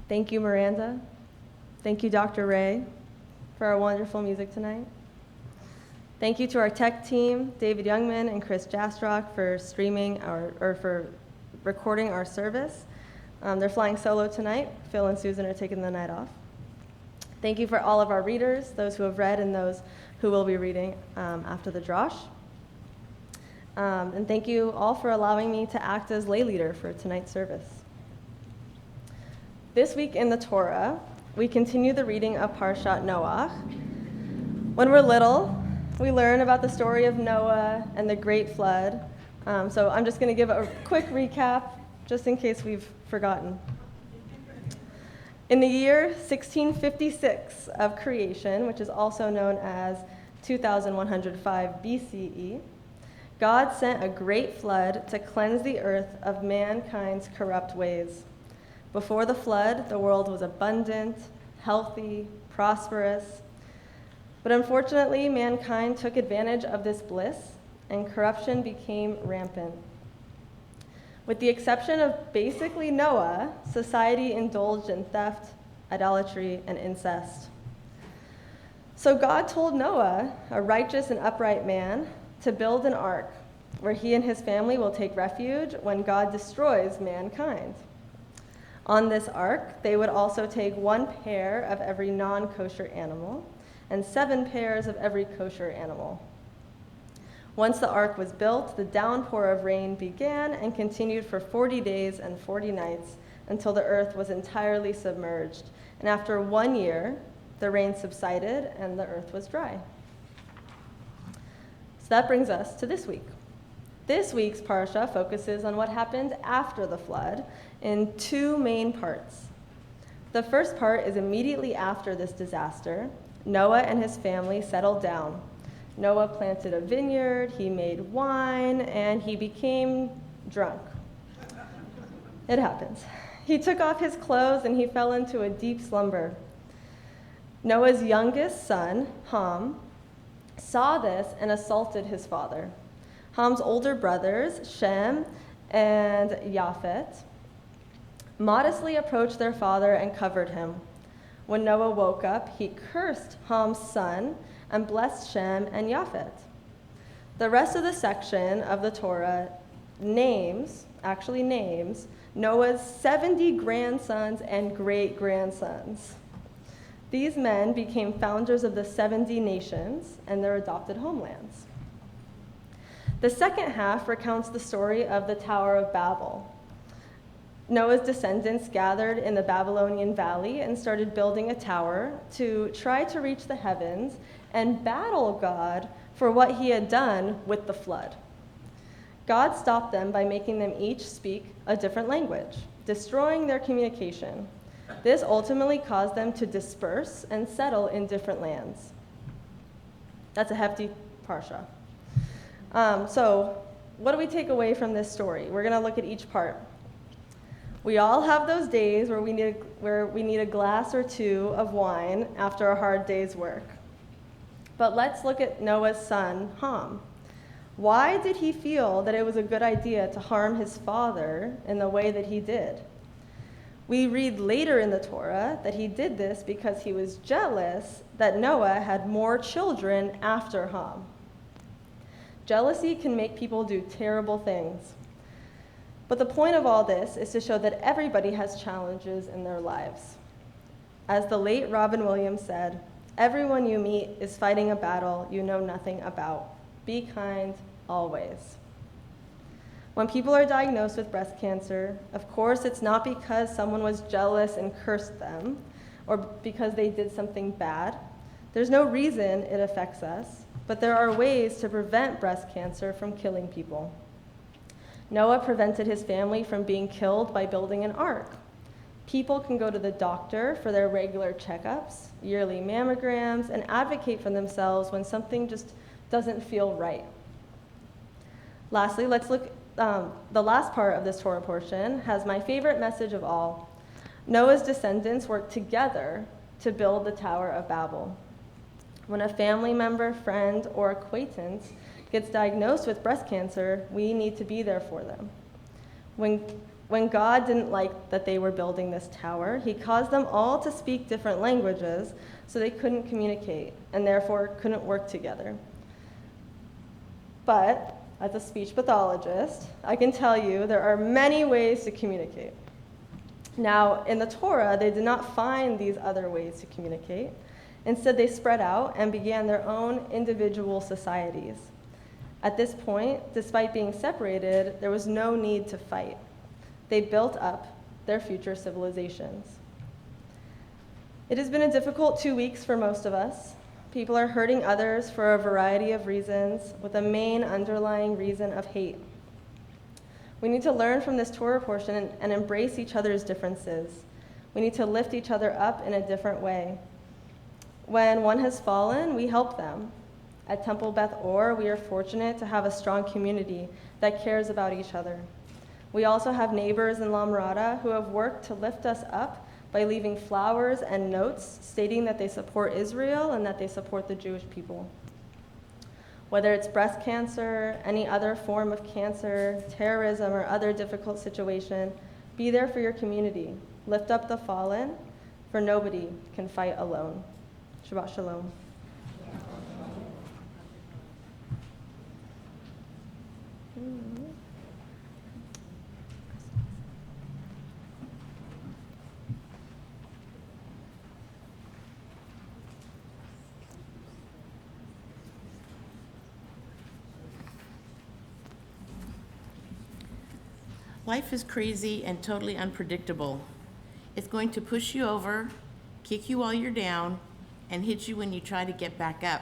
Thank you, Miranda. Thank you, Dr. Ray, for our wonderful music tonight. Thank you to our tech team, David Youngman and Chris Jastrock, for for recording our service. They're flying solo tonight. Phil and Susan are taking the night off. Thank you for all of our readers, those who have read and those who will be reading after the drosh. And thank you all for allowing me to act as lay leader for tonight's service. This week in the Torah, we continue the reading of Parshat Noach. When we're little, we learn about the story of Noah and the great flood. So I'm just going to give a quick recap, just in case we've forgotten. In the year 1656 of creation, which is also known as 2105 BCE, God sent a great flood to cleanse the earth of mankind's corrupt ways. Before the flood, the world was abundant, healthy, prosperous. But unfortunately, mankind took advantage of this bliss, and corruption became rampant. With the exception of basically Noah, society indulged in theft, idolatry, and incest. So God told Noah, a righteous and upright man, to build an ark where he and his family will take refuge when God destroys mankind. On this ark, they would also take 1 pair of every non-kosher animal and 7 pairs of every kosher animal. Once the ark was built, the downpour of rain began and continued for 40 days and 40 nights until the earth was entirely submerged. And after 1 year, the rain subsided and the earth was dry. So that brings us to this week. This week's parsha focuses on what happened after the flood in 2 main parts. The first part is immediately after this disaster. Noah and his family settled down. Noah planted a vineyard, he made wine, and he became drunk. It happens. He took off his clothes and he fell into a deep slumber. Noah's youngest son, Ham, saw this and assaulted his father. Ham's older brothers, Shem and Japhet, modestly approached their father and covered him. When Noah woke up, he cursed Ham's son and blessed Shem and Japhet. The rest of the section of the Torah names Noah's 70 grandsons and great-grandsons. These men became founders of the 70 nations and their adopted homelands. The second half recounts the story of the Tower of Babel. Noah's descendants gathered in the Babylonian valley and started building a tower to try to reach the heavens and battle God for what he had done with the flood. God stopped them by making them each speak a different language, destroying their communication. This ultimately caused them to disperse and settle in different lands. That's a hefty parsha. So what do we take away from this story? We're going to look at each part. We all have those days where we need a glass or 2 of wine after a hard day's work. But let's look at Noah's son, Ham. Why did he feel that it was a good idea to harm his father in the way that he did? We read later in the Torah that he did this because he was jealous that Noah had more children after Ham. Jealousy can make people do terrible things. But the point of all this is to show that everybody has challenges in their lives. As the late Robin Williams said, "Everyone you meet is fighting a battle you know nothing about. Be kind always." When people are diagnosed with breast cancer, of course, it's not because someone was jealous and cursed them or because they did something bad. There's no reason it affects us, but there are ways to prevent breast cancer from killing people. Noah prevented his family from being killed by building an ark. People can go to the doctor for their regular checkups, yearly mammograms, and advocate for themselves when something just doesn't feel right. Lastly, let's look. The last part of this Torah portion has my favorite message of all. Noah's descendants worked together to build the Tower of Babel. When a family member, friend, or acquaintance gets diagnosed with breast cancer, we need to be there for them. When When God didn't like that they were building this tower, he caused them all to speak different languages so they couldn't communicate and therefore couldn't work together. But as a speech pathologist, I can tell you there are many ways to communicate. Now, in the Torah, they did not find these other ways to communicate. Instead, they spread out and began their own individual societies. At this point, despite being separated, there was no need to fight. They built up their future civilizations. It has been a difficult 2 weeks for most of us. People are hurting others for a variety of reasons, with a main underlying reason of hate. We need to learn from this Torah portion and embrace each other's differences. We need to lift each other up in a different way. When one has fallen, we help them. At Temple Beth Or, we are fortunate to have a strong community that cares about each other. We also have neighbors in La Mirada who have worked to lift us up by leaving flowers and notes stating that they support Israel and that they support the Jewish people. Whether it's breast cancer, any other form of cancer, terrorism, or other difficult situation, be there for your community. Lift up the fallen, for nobody can fight alone. Shabbat Shalom. Life is crazy and totally unpredictable. It's going to push you over, kick you while you're down, and hit you when you try to get back up.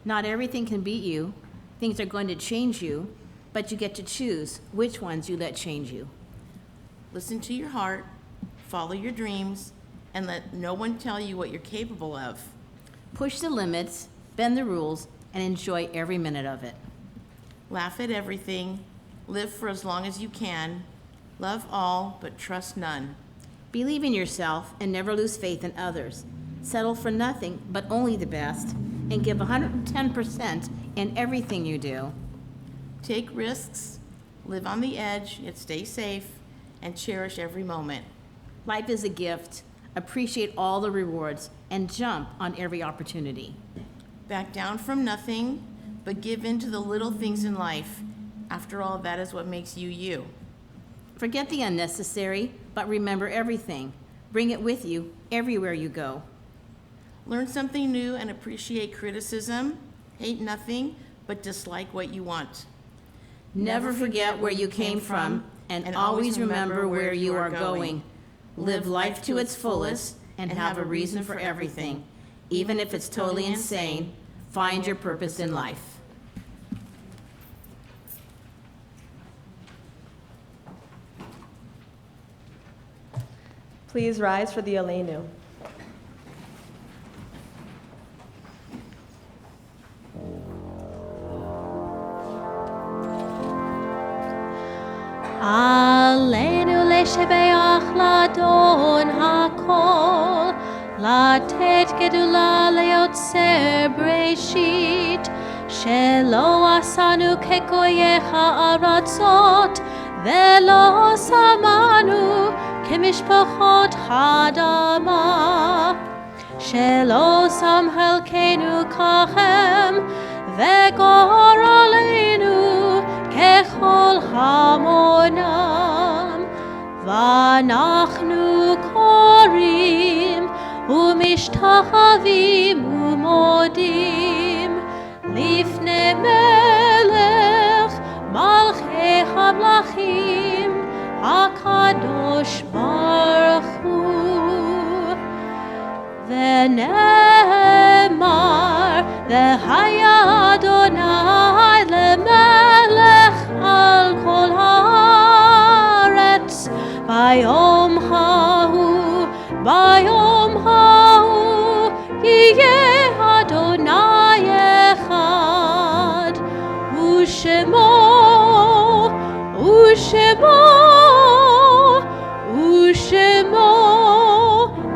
Not everything can beat you. Things are going to change you, but you get to choose which ones you let change you. Listen to your heart, follow your dreams, and let no one tell you what you're capable of. Push the limits, bend the rules, and enjoy every minute of it. Laugh at everything, live for as long as you can, love all, but trust none. Believe in yourself and never lose faith in others. Settle for nothing but only the best, and give 110% in everything you do. Take risks, live on the edge, yet stay safe, and cherish every moment. Life is a gift. Appreciate all the rewards and jump on every opportunity. Back down from nothing, but give in to the little things in life. After all, that is what makes you you. Forget the unnecessary, but remember everything. Bring it with you everywhere you go. Learn something new and appreciate criticism. Hate nothing, but dislike what you want. Never forget where you came from, and always remember where you are going. Live life to its fullest and have a reason for everything. Even if it's totally insane, find your purpose in life. Please rise for the Aleinu. עלינו לשבח לאדון הכל, לתת גדולה ליוצר בראשית, שלא עשנו כגויי הארצות, ולא שמנו כמשפחות האדמה, שלא שם חלקנו ככם, וגורלנו ככל המונם, ואנחנו קוראים ומשתחווים ומודים לפני מלך מלכי המלכים הקדוש ברוך הוא. ונאמר והיה אדוני למלך על כל הארץ ביום ההוא, ביום ההוא יהיה אדוני אחד, ושמו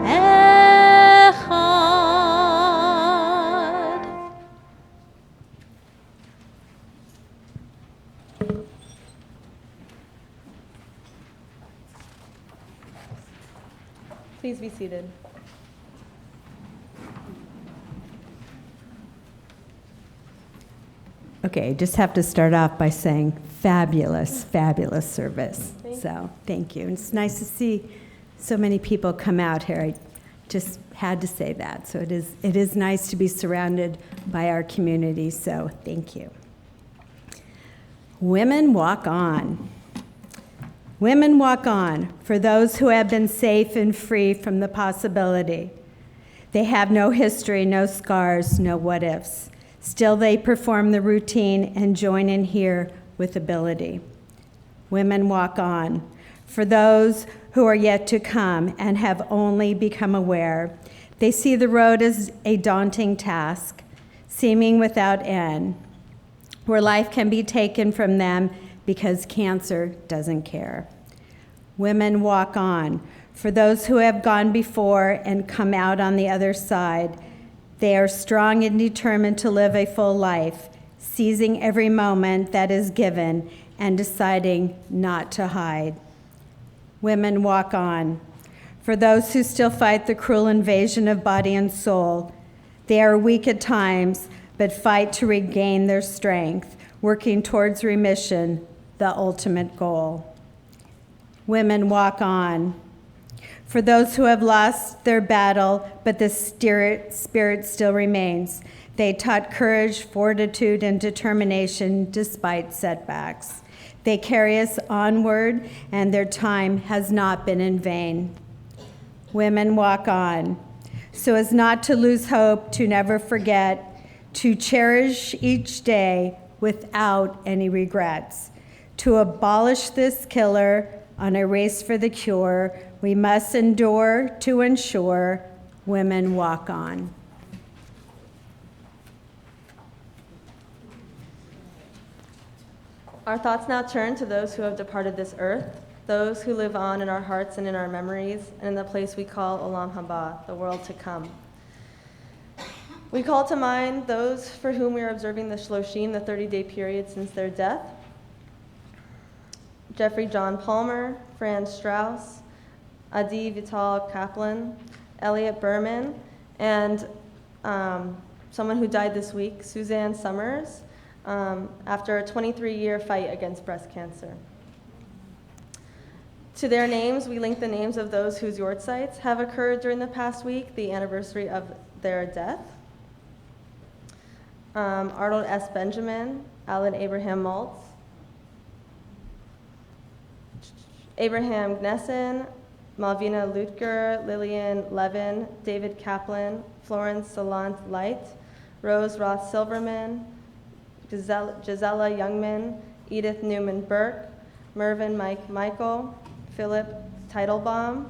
אחד. Please be seated. Okay, just have to start off by saying fabulous, fabulous service. Thank you. And it's nice to see so many people come out here. I just had to say that. So it is nice to be surrounded by our community, so thank you. Women walk on. Women walk on for those who have been safe and free from the possibility. They have no history, no scars, no what-ifs. Still, they perform the routine and join in here with ability. Women walk on for those who are yet to come and have only become aware. They see the road as a daunting task, seeming without end, where life can be taken from them because cancer doesn't care. Women walk on for those who have gone before and come out on the other side. They are strong and determined to live a full life, seizing every moment that is given and deciding not to hide. Women walk on for those who still fight the cruel invasion of body and soul. They are weak at times, but fight to regain their strength, working towards remission, the ultimate goal. Women walk on for those who have lost their battle, but the spirit still remains. They taught courage, fortitude, and determination despite setbacks. They carry us onward, and their time has not been in vain. Women walk on so as not to lose hope, to never forget, to cherish each day without any regrets. To abolish this killer on a race for the cure, we must endure to ensure women walk on. Our thoughts now turn to those who have departed this earth, those who live on in our hearts and in our memories, and in the place we call Olam Haba, the world to come. We call to mind those for whom we are observing the Shloshim, the 30-day period since their death. Jeffrey John Palmer, Franz Strauss, Adi Vital Kaplan, Elliot Berman, and someone who died this week, Suzanne Summers, after a 23-year fight against breast cancer. To their names, we link the names of those whose yortzites have occurred during the past week, the anniversary of their death. Arnold S. Benjamin, Alan Abraham Maltz, Abraham Gnessen, Malvina Lutger, Lillian Levin, David Kaplan, Florence Salant Light, Rose Roth Silverman, Gisela Youngman, Edith Newman Burke, Mervyn Mike Michael, Philip Teitelbaum,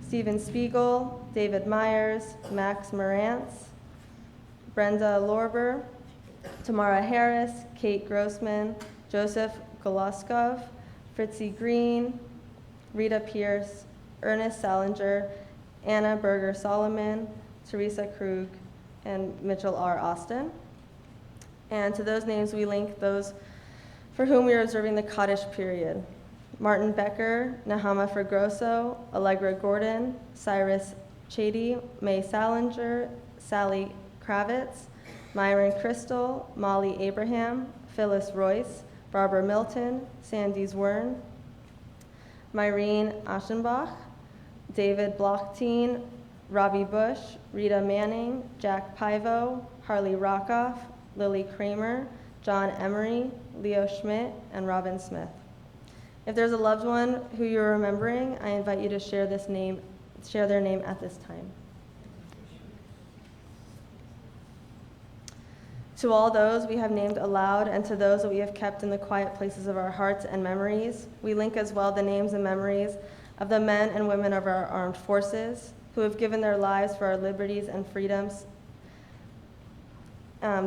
Stephen Spiegel, David Myers, Max Morantz, Brenda Lorber, Tamara Harris, Kate Grossman, Joseph Goloskov, Fritzy Green, Rita Pierce, Ernest Salinger, Anna Berger Solomon, Teresa Krug, and Mitchell R. Austin. And to those names we link those for whom we are observing the Kaddish period. Martin Becker, Nahama Fregroso, Allegra Gordon, Cyrus Chady, May Salinger, Sally Kravitz, Myron Crystal, Molly Abraham, Phyllis Royce, Barbara Milton, Sandy Zwern, Myrene Aschenbach, David Blochtine, Robbie Bush, Rita Manning, Jack Pivo, Harley Rockoff, Lily Kramer, John Emery, Leo Schmidt, and Robin Smith. If there's a loved one who you're remembering, I invite you to share their name at this time. To all those we have named aloud, and to those that we have kept in the quiet places of our hearts and memories, we link as well the names and memories of the men and women of our armed forces who have given their lives for our liberties and freedoms,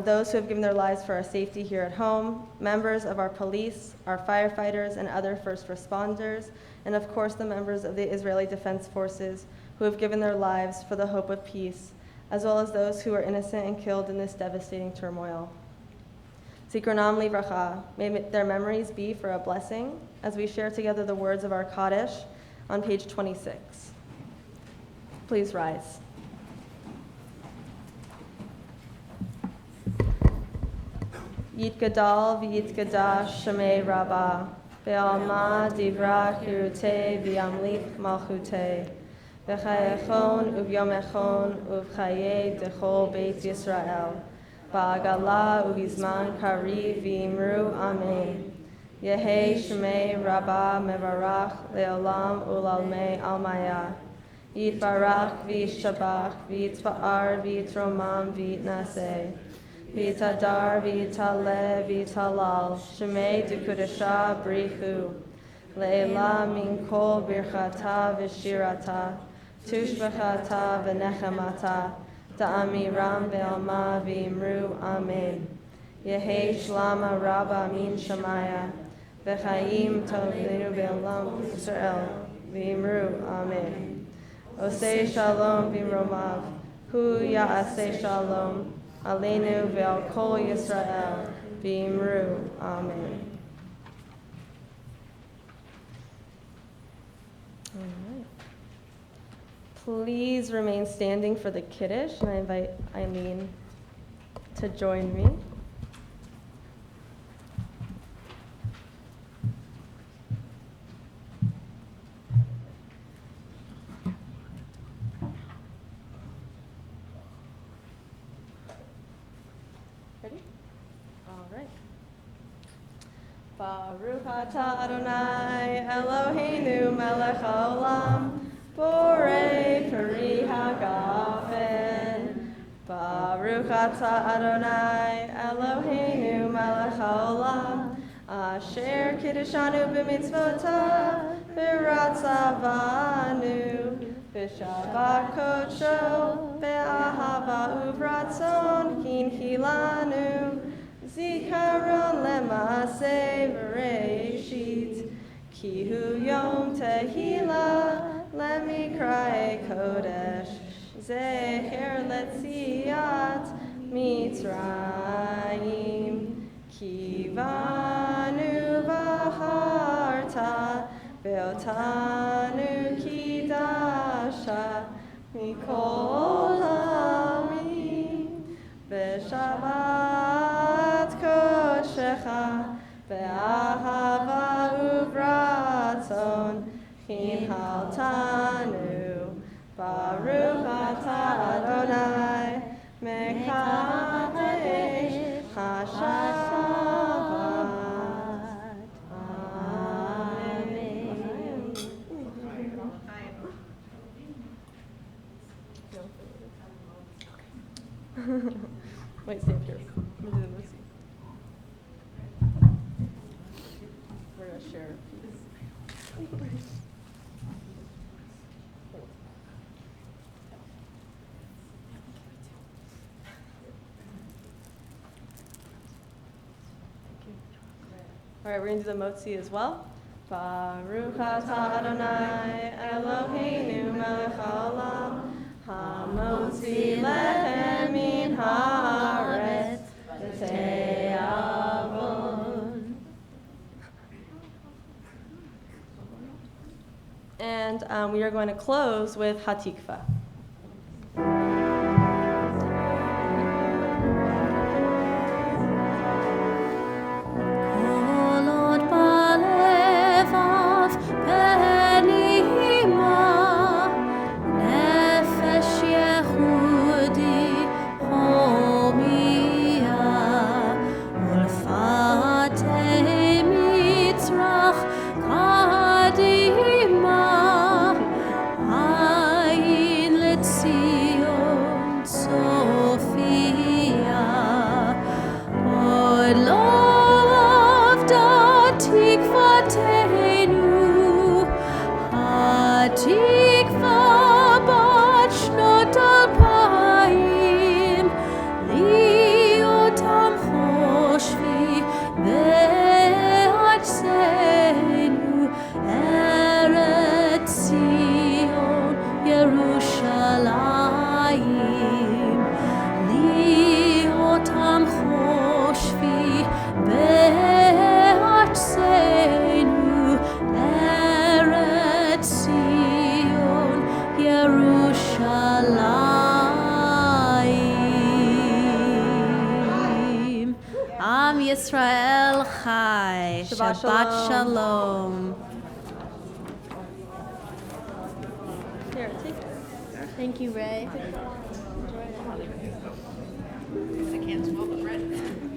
those who have given their lives for our safety here at home, members of our police, our firefighters, and other first responders, and of course the members of the Israeli Defense Forces who have given their lives for the hope of peace, as well as those who are innocent and killed in this devastating turmoil. Zikronam livracha, may their memories be for a blessing as we share together the words of our Kaddish on page 26. Please rise. Yitgadal v'yitgadash Shemei Rabbah, Be'alma divra chirutei v'yamlich malchutei, V'chayechon uvyomechon uv'chayei dechol Beit Yisrael, Ba'agala uv'izman kariv v'imru Amen. Yehei Shemei Rabbah mevarach le'olam u'lalmei almaya, Yitbarach v'yishabach v'yitfa'ar v'yitromam v'yitnaseh, V'yitadar v'yitaleh v'yitalal, Shemei dekudesha brichu, Le'ela min kol birchata v'shirata, Tushbachata v'nechemata, Ta'amiram be'alma v'imru Amen. Yehei shlama rabba min shamaya, V'chaim tovenu be'olam Yisrael, v'imru Amen. Osei shalom v'imromav, Hu ya'aseh shalom, Aleinu ve'al kol Yisrael, v'imru Amen. All right. Please remain standing for the Kiddush, and I invite Eileen to join me. Ready? All right. Baruch atah Adonai Eloheinu melech haolam, borei peri hagafen. Baruch atah Adonai Eloheinu melech haolam, asher kiddushanu b'mitzvotav v'ratzavanu b'shabbat kodsho be'ahava uvratzon kinchilanu. Zikaron lemase v'reishit, ki hu yom tehila lemikra kodesh, zeher letziat Mitzrayim, ki vanu v'harta ve'otanu kidasha mikol ha'amim v'shabbat kodshecha ve'ahava uvratzon chinhaltanu. Baruch atah Adonai mekadesh hashabbat. Amen. Wait, stay up here. I'm gonna do the Lucy. We're gonna share a piece. All right, we're going to do the motzi as well. Baruch atah Adonai Eloheinu melech haolam, hamotzi lechem min haaretz v'te'avon. And we are going to close with Hatikva. Be'atzenu Am Yisrael Chai. Shabbat Shabbat shalom. Shalom. Here, take it. Thank you, Ray. I can't swallow bread.